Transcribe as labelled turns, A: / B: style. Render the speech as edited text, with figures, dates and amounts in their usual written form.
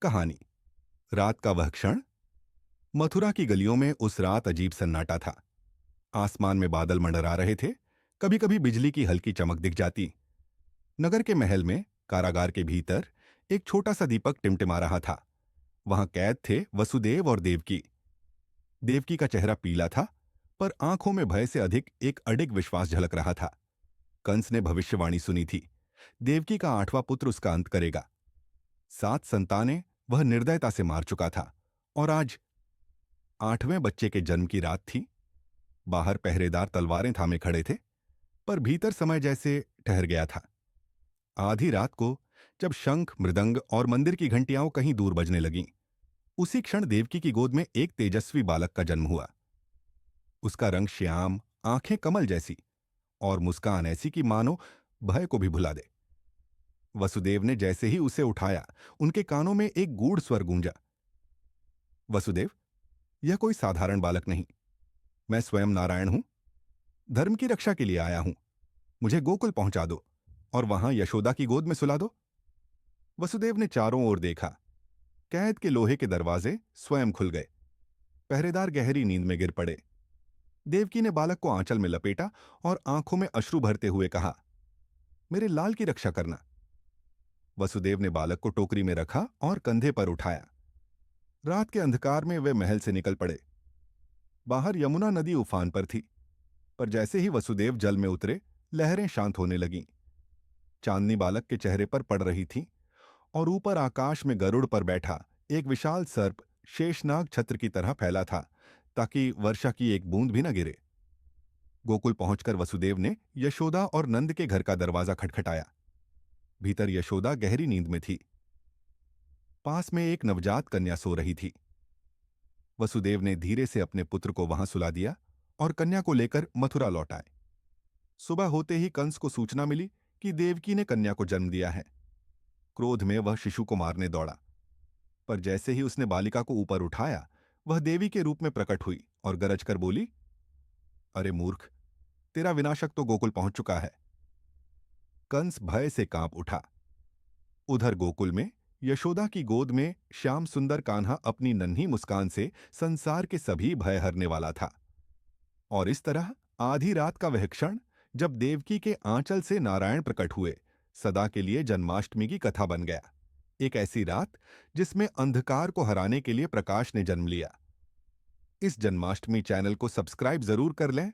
A: कहानी। रात का वह क्षण। मथुरा की गलियों में उस रात अजीब सन्नाटा था। आसमान में बादल मंडरा रहे थे। कभी कभी बिजली की हल्की चमक दिख जाती। नगर के महल में कारागार के भीतर एक छोटा सा दीपक टिमटिमा रहा था। वहां कैद थे वसुदेव और देवकी। देवकी का चेहरा पीला था, पर आंखों में भय से अधिक एक अडिग विश्वास झलक रहा था। कंस ने भविष्यवाणी सुनी थी। देवकी का 8वां पुत्र उसका अंत करेगा। 7 संतानें वह निर्दयता से मार चुका था। और आज 8वें बच्चे के जन्म की रात थी। बाहर पहरेदार तलवारें थामे खड़े थे, पर भीतर समय जैसे ठहर गया था। आधी रात को जब शंख, मृदंग और मंदिर की घंटियां कहीं दूर बजने लगीं, उसी क्षण देवकी की गोद में एक तेजस्वी बालक का जन्म हुआ। उसका रंग श्याम, आंखें कमल जैसी, और मुस्कान ऐसी कि मानो भय को भी भुला दे। वसुदेव ने जैसे ही उसे उठाया, उनके कानों में एक गूढ़ स्वर गूंजा। वसुदेव, यह कोई साधारण बालक नहीं। मैं स्वयं नारायण हूं। धर्म की रक्षा के लिए आया हूं। मुझे गोकुल पहुंचा दो और वहां यशोदा की गोद में सुला दो। वसुदेव ने चारों ओर देखा। कैद के लोहे के दरवाजे स्वयं खुल गए। पहरेदार गहरी नींद में गिर पड़े। देवकी ने बालक को आंचल में लपेटा और आंखों में अश्रु भरते हुए कहा, मेरे लाल की रक्षा करना। वसुदेव ने बालक को टोकरी में रखा और कंधे पर उठाया। रात के अंधकार में वे महल से निकल पड़े। बाहर यमुना नदी उफान पर थी, पर जैसे ही वसुदेव जल में उतरे, लहरें शांत होने लगीं। चांदनी बालक के चेहरे पर पड़ रही थी, और ऊपर आकाश में गरुड़ पर बैठा एक विशाल सर्प शेषनाग छत्र की तरह फैला था, ताकि वर्षा की एक बूंद भी न गिरे। गोकुल पहुंचकर वसुदेव ने यशोदा और नंद के घर का दरवाजा खटखटाया। भीतर यशोदा गहरी नींद में थी। पास में एक नवजात कन्या सो रही थी। वसुदेव ने धीरे से अपने पुत्र को वहां सुला दिया और कन्या को लेकर मथुरा लौट आए। सुबह होते ही कंस को सूचना मिली कि देवकी ने कन्या को जन्म दिया है। क्रोध में वह शिशु को मारने दौड़ा, पर जैसे ही उसने बालिका को ऊपर उठाया, वह देवी के रूप में प्रकट हुई और गरज कर बोली, अरे मूर्ख, तेरा विनाशक तो गोकुल पहुंच चुका है। कंस भय से कांप उठा। उधर गोकुल में यशोदा की गोद में श्याम सुंदर कान्हा अपनी नन्ही मुस्कान से संसार के सभी भय हरने वाला था। और इस तरह आधी रात का वह क्षण, जब देवकी के आंचल से नारायण प्रकट हुए, सदा के लिए जन्माष्टमी की कथा बन गया। एक ऐसी रात जिसमें अंधकार को हराने के लिए प्रकाश ने जन्म लिया। इस जन्माष्टमी चैनल को सब्सक्राइब जरूर कर लें